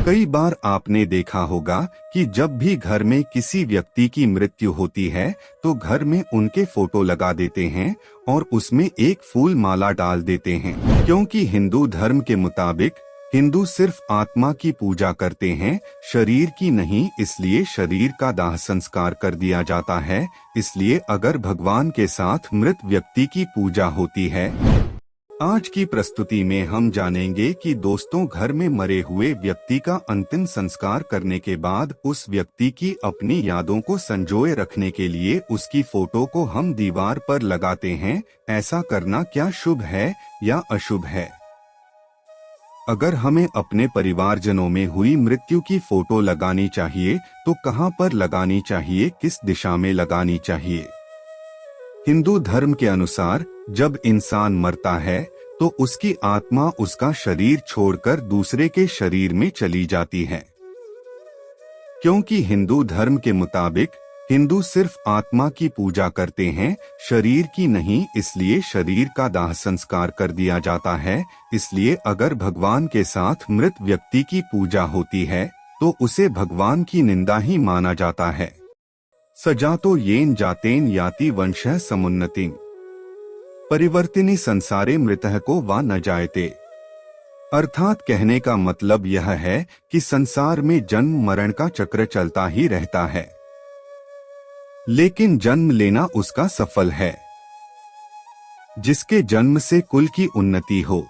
कई बार आपने देखा होगा कि जब भी घर में किसी व्यक्ति की मृत्यु होती है तो घर में उनके फोटो लगा देते हैं और उसमें एक फूल माला डाल देते हैं, क्योंकि हिंदू धर्म के मुताबिक हिंदू सिर्फ आत्मा की पूजा करते हैं, शरीर की नहीं। इसलिए शरीर का दाह संस्कार कर दिया जाता है। इसलिए अगर भगवान के साथ मृत व्यक्ति की पूजा होती है। आज की प्रस्तुति में हम जानेंगे कि दोस्तों, घर में मरे हुए व्यक्ति का अंतिम संस्कार करने के बाद उस व्यक्ति की अपनी यादों को संजोए रखने के लिए उसकी फोटो को हम दीवार पर लगाते हैं। ऐसा करना क्या शुभ है या अशुभ है? अगर हमें अपने परिवारजनों में हुई मृत्यु की फोटो लगानी चाहिए तो कहां पर लगानी चाहिए, किस दिशा में लगानी चाहिए? हिंदू धर्म के अनुसार जब इंसान मरता है तो उसकी आत्मा उसका शरीर छोड़कर दूसरे के शरीर में चली जाती है। क्योंकि हिंदू धर्म के मुताबिक हिंदू सिर्फ आत्मा की पूजा करते हैं, शरीर की नहीं। इसलिए शरीर का दाह संस्कार कर दिया जाता है। इसलिए अगर भगवान के साथ मृत व्यक्ति की पूजा होती है तो उसे भगवान की निंदा ही माना जाता है। सजातो येन जातेन याति वंशः समुन्नतिं परिवर्तिनी संसारे मृतः को वा न जायते। अर्थात कहने का मतलब यह है कि संसार में जन्म मरण का चक्र चलता ही रहता है, लेकिन जन्म लेना उसका सफल है, जिसके जन्म से कुल की उन्नति हो।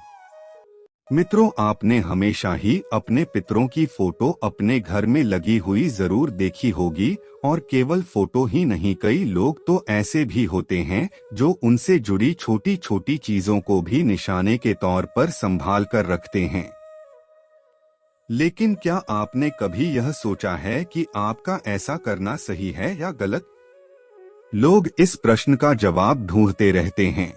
मित्रों, आपने हमेशा ही अपने पितरों की फोटो अपने घर में लगी हुई जरूर देखी होगी। और केवल फोटो ही नहीं, कई लोग तो ऐसे भी होते हैं जो उनसे जुड़ी छोटी छोटी चीजों को भी निशाने के तौर पर संभाल कर रखते हैं। लेकिन क्या आपने कभी यह सोचा है कि आपका ऐसा करना सही है या गलत? लोग इस प्रश्न का जवाब ढूंढते रहते हैं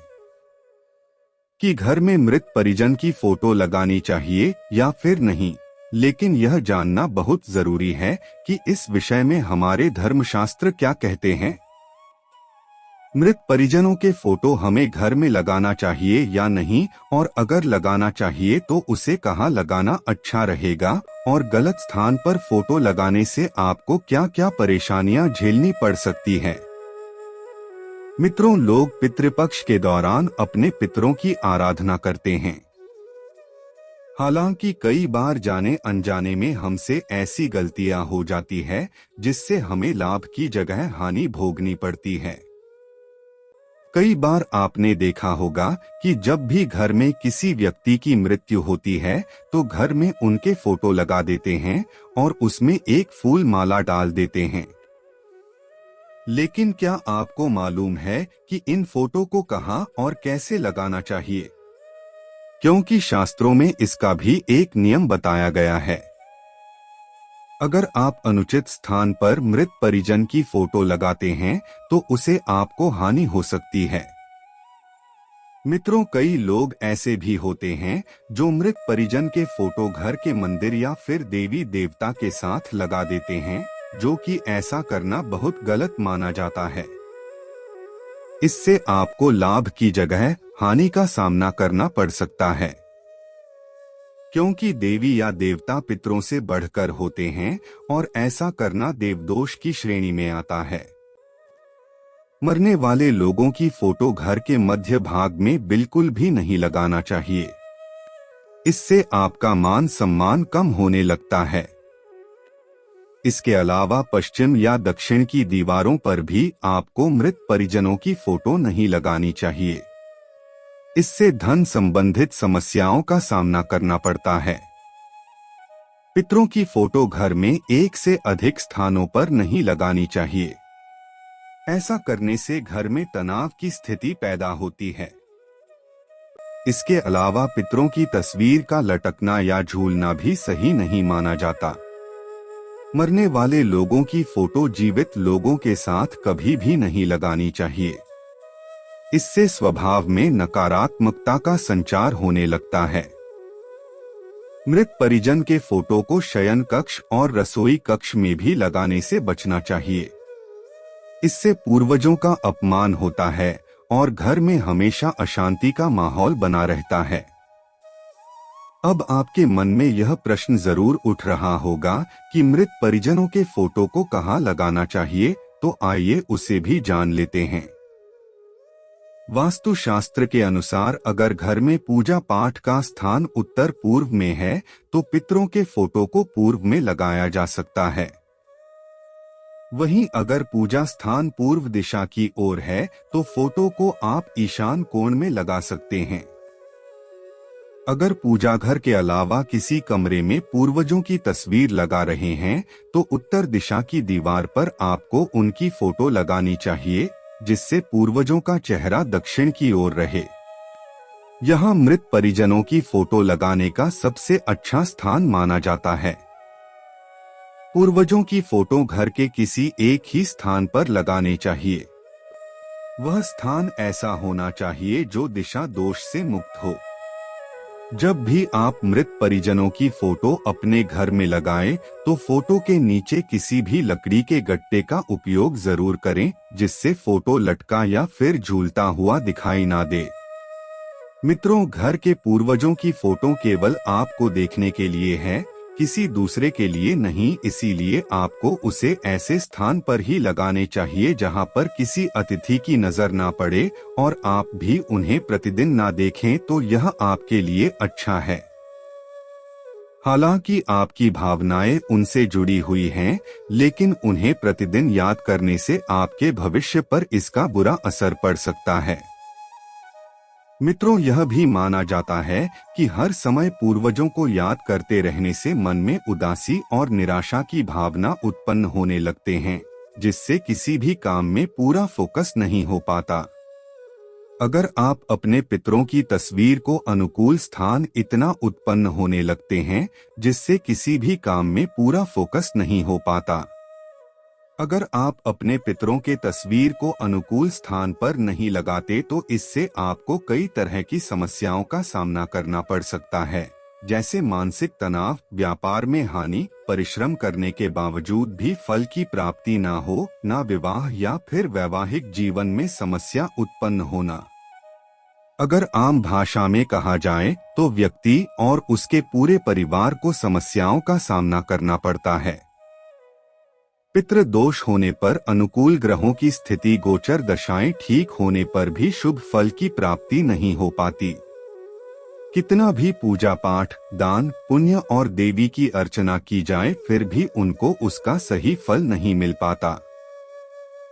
कि घर में मृत परिजन की फोटो लगानी चाहिए या फिर नहीं। लेकिन यह जानना बहुत जरूरी है कि इस विषय में हमारे धर्मशास्त्र क्या कहते हैं। मृत परिजनों के फोटो हमें घर में लगाना चाहिए या नहीं, और अगर लगाना चाहिए तो उसे कहाँ लगाना अच्छा रहेगा, और गलत स्थान पर फोटो लगाने से आपको क्या क्या परेशानियां झेलनी पड़ सकती है। मित्रों, लोग पितृपक्ष के दौरान अपने पितरों की आराधना करते हैं। हालांकि कई बार जाने अनजाने में हमसे ऐसी गलतियां हो जाती है जिससे हमें लाभ की जगह हानि भोगनी पड़ती है। कई बार आपने देखा होगा कि जब भी घर में किसी व्यक्ति की मृत्यु होती है तो घर में उनके फोटो लगा देते हैं और उसमें एक फूल माला डाल देते हैं। लेकिन क्या आपको मालूम है कि इन फोटो को कहां और कैसे लगाना चाहिए? क्योंकि शास्त्रों में इसका भी एक नियम बताया गया है। अगर आप अनुचित स्थान पर मृत परिजन की फोटो लगाते हैं तो उसे आपको हानि हो सकती है। मित्रों, कई लोग ऐसे भी होते हैं जो मृत परिजन के फोटो घर के मंदिर या फिर देवी देवता के साथ लगा देते हैं, जो कि ऐसा करना बहुत गलत माना जाता है। इससे आपको लाभ की जगह हानि का सामना करना पड़ सकता है, क्योंकि देवी या देवता पितरों से बढ़कर होते हैं और ऐसा करना देवदोष की श्रेणी में आता है। मरने वाले लोगों की फोटो घर के मध्य भाग में बिल्कुल भी नहीं लगाना चाहिए। इससे आपका मान सम्मान कम होने लगता है। इसके अलावा पश्चिम या दक्षिण की दीवारों पर भी आपको मृत परिजनों की फोटो नहीं लगानी चाहिए। इससे धन संबंधित समस्याओं का सामना करना पड़ता है। पितरों की फोटो घर में एक से अधिक स्थानों पर नहीं लगानी चाहिए। ऐसा करने से घर में तनाव की स्थिति पैदा होती है। इसके अलावा पितरों की तस्वीर का लटकना या झूलना भी सही नहीं माना जाता। मरने वाले लोगों की फोटो जीवित लोगों के साथ कभी भी नहीं लगानी चाहिए। इससे स्वभाव में नकारात्मकता का संचार होने लगता है। मृत परिजन के फोटो को शयन कक्ष और रसोई कक्ष में भी लगाने से बचना चाहिए। इससे पूर्वजों का अपमान होता है और घर में हमेशा अशांति का माहौल बना रहता है। अब आपके मन में यह प्रश्न जरूर उठ रहा होगा कि मृत परिजनों के फोटो को कहाँ लगाना चाहिए, तो आइए उसे भी जान लेते हैं। वास्तुशास्त्र के अनुसार अगर घर में पूजा पाठ का स्थान उत्तर पूर्व में है तो पितरों के फोटो को पूर्व में लगाया जा सकता है। वहीं अगर पूजा स्थान पूर्व दिशा की ओर है तो फोटो को आप ईशान कोण में लगा सकते हैं। अगर पूजा घर के अलावा किसी कमरे में पूर्वजों की तस्वीर लगा रहे हैं तो उत्तर दिशा की दीवार पर आपको उनकी फोटो लगानी चाहिए, जिससे पूर्वजों का चेहरा दक्षिण की ओर रहे। यहाँ मृत परिजनों की फोटो लगाने का सबसे अच्छा स्थान माना जाता है। पूर्वजों की फोटो घर के किसी एक ही स्थान पर लगाने चाहिए। वह स्थान ऐसा होना चाहिए जो दिशा दोष से मुक्त हो। जब भी आप मृत परिजनों की फोटो अपने घर में लगाएं, तो फोटो के नीचे किसी भी लकड़ी के गट्टे का उपयोग जरूर करें, जिससे फोटो लटका या फिर झूलता हुआ दिखाई ना दे। मित्रों, घर के पूर्वजों की फोटो केवल आपको देखने के लिए है, किसी दूसरे के लिए नहीं। इसीलिए आपको उसे ऐसे स्थान पर ही लगाने चाहिए जहां पर किसी अतिथि की नजर ना पड़े और आप भी उन्हें प्रतिदिन ना देखें, तो यह आपके लिए अच्छा है। हालांकि आपकी भावनाएं उनसे जुड़ी हुई हैं, लेकिन उन्हें प्रतिदिन याद करने से आपके भविष्य पर इसका बुरा असर पड़ सकता है। मित्रों, यह भी माना जाता है कि हर समय पूर्वजों को याद करते रहने से मन में उदासी और निराशा की भावना उत्पन्न होने लगते हैं, जिससे किसी भी काम में पूरा फोकस नहीं हो पाता। अगर आप अपने पितरों की तस्वीर को अनुकूल स्थान इतना उत्पन्न होने लगते हैं जिससे किसी भी काम में पूरा फोकस नहीं हो पाता। अगर आप अपने पितरों के तस्वीर को अनुकूल स्थान पर नहीं लगाते तो इससे आपको कई तरह की समस्याओं का सामना करना पड़ सकता है, जैसे मानसिक तनाव, व्यापार में हानि, परिश्रम करने के बावजूद भी फल की प्राप्ति ना हो, ना विवाह या फिर वैवाहिक जीवन में समस्या उत्पन्न होना। अगर आम भाषा में कहा जाए तो व्यक्ति और उसके पूरे परिवार को समस्याओं का सामना करना पड़ता है। पितृ दोष होने पर अनुकूल ग्रहों की स्थिति, गोचर दशाएं ठीक होने पर भी शुभ फल की प्राप्ति नहीं हो पाती। कितना भी पूजा पाठ, दान पुण्य और देवी की अर्चना की जाए फिर भी उनको उसका सही फल नहीं मिल पाता।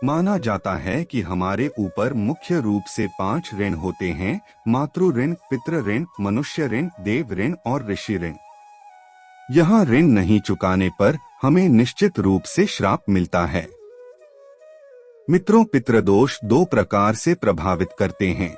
माना जाता है कि हमारे ऊपर मुख्य रूप से 5 ऋण होते हैं: मातृ ऋण, पितृ ऋण, मनुष्य ऋण, देव ऋण और ऋषि ऋण। यहाँ ऋण नहीं चुकाने पर हमें निश्चित रूप से श्राप मिलता है। मित्रों, पितृदोष 2 प्रकार से प्रभावित करते हैं: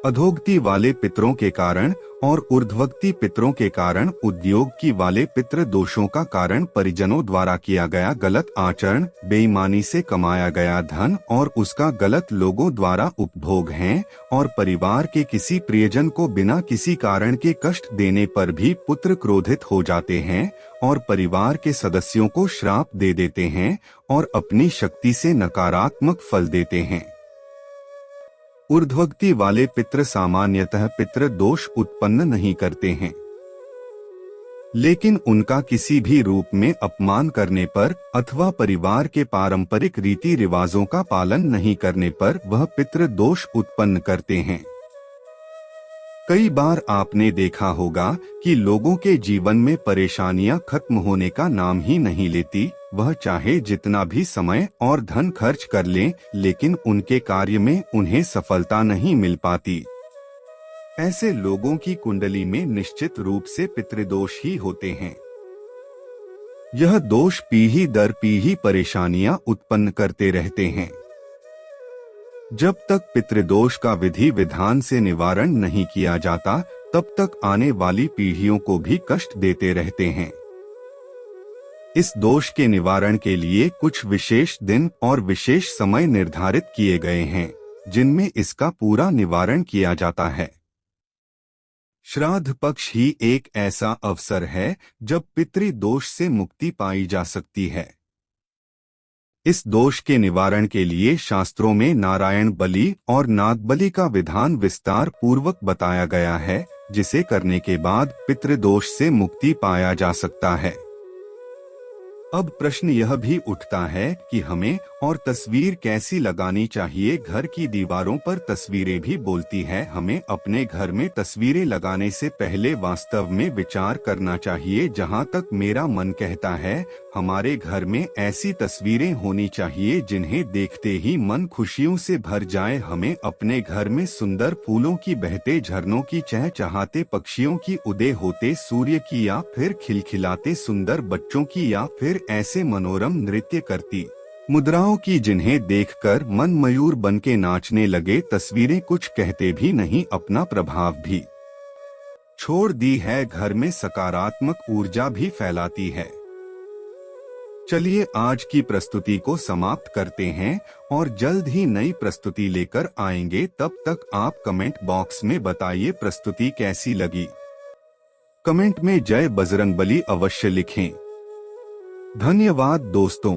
अधोगति वाले पितरों के कारण और ऊर्ध्वगति पितरों के कारण। उद्योगकी वाले पितृ दोषों का कारण परिजनों द्वारा किया गया गलत आचरण, बेईमानी से कमाया गया धन और उसका गलत लोगों द्वारा उपभोग है। और परिवार के किसी प्रियजन को बिना किसी कारण के कष्ट देने पर भी पुत्र क्रोधित हो जाते हैं और परिवार के सदस्यों को श्राप दे देते हैं और अपनी शक्ति से नकारात्मक फल देते हैं। ऊर्ध्वगति वाले पितृ सामान्यतः पितृ दोष उत्पन्न नहीं करते हैं, लेकिन उनका किसी भी रूप में अपमान करने पर अथवा परिवार के पारंपरिक रीति रिवाजों का पालन नहीं करने पर वह पितृ दोष उत्पन्न करते हैं। कई बार आपने देखा होगा कि लोगों के जीवन में परेशानियां खत्म होने का नाम ही नहीं लेती। वह चाहे जितना भी समय और धन खर्च कर लें, लेकिन उनके कार्य में उन्हें सफलता नहीं मिल पाती। ऐसे लोगों की कुंडली में निश्चित रूप से पितृदोष ही होते हैं। यह दोष पीढ़ी दर पीढ़ी परेशानियां उत्पन्न करते रहते हैं। जब तक पितृदोष का विधि विधान से निवारण नहीं किया जाता, तब तक आने वाली पीढ़ियों को भी कष्ट देते रहते हैं। इस दोष के निवारण के लिए कुछ विशेष दिन और विशेष समय निर्धारित किए गए हैं, जिनमें इसका पूरा निवारण किया जाता है। श्राद्ध पक्ष ही एक ऐसा अवसर है जब पितृदोष से मुक्ति पाई जा सकती है। इस दोष के निवारण के लिए शास्त्रों में नारायण बलि और नागबलि का विधान विस्तार पूर्वक बताया गया है, जिसे करने के बाद पितृदोष से मुक्ति पाया जा सकता है। अब प्रश्न यह भी उठता है कि हमें और तस्वीर कैसी लगानी चाहिए। घर की दीवारों पर तस्वीरें भी बोलती है। हमें अपने घर में तस्वीरें लगाने से पहले वास्तव में विचार करना चाहिए। जहां तक मेरा मन कहता है, हमारे घर में ऐसी तस्वीरें होनी चाहिए जिन्हें देखते ही मन खुशियों से भर जाए। हमें अपने घर में सुंदर फूलों की, बहते झरनों की, चहचहाते पक्षियों की, उदय होते सूर्य की, या फिर खिलखिलाते सुंदर बच्चों की, या फिर ऐसे मनोरम नृत्य करती मुद्राओं की जिन्हें देखकर मन मयूर बन के नाचने लगे। तस्वीरें कुछ कहते भी नहीं, अपना प्रभाव भी छोड़ दी है। घर में सकारात्मक ऊर्जा भी फैलाती है। चलिए आज की प्रस्तुति को समाप्त करते हैं और जल्द ही नई प्रस्तुति लेकर आएंगे। तब तक आप कमेंट बॉक्स में बताइए प्रस्तुति कैसी लगी। कमेंट में जय बजरंगबली अवश्य लिखें। धन्यवाद दोस्तों।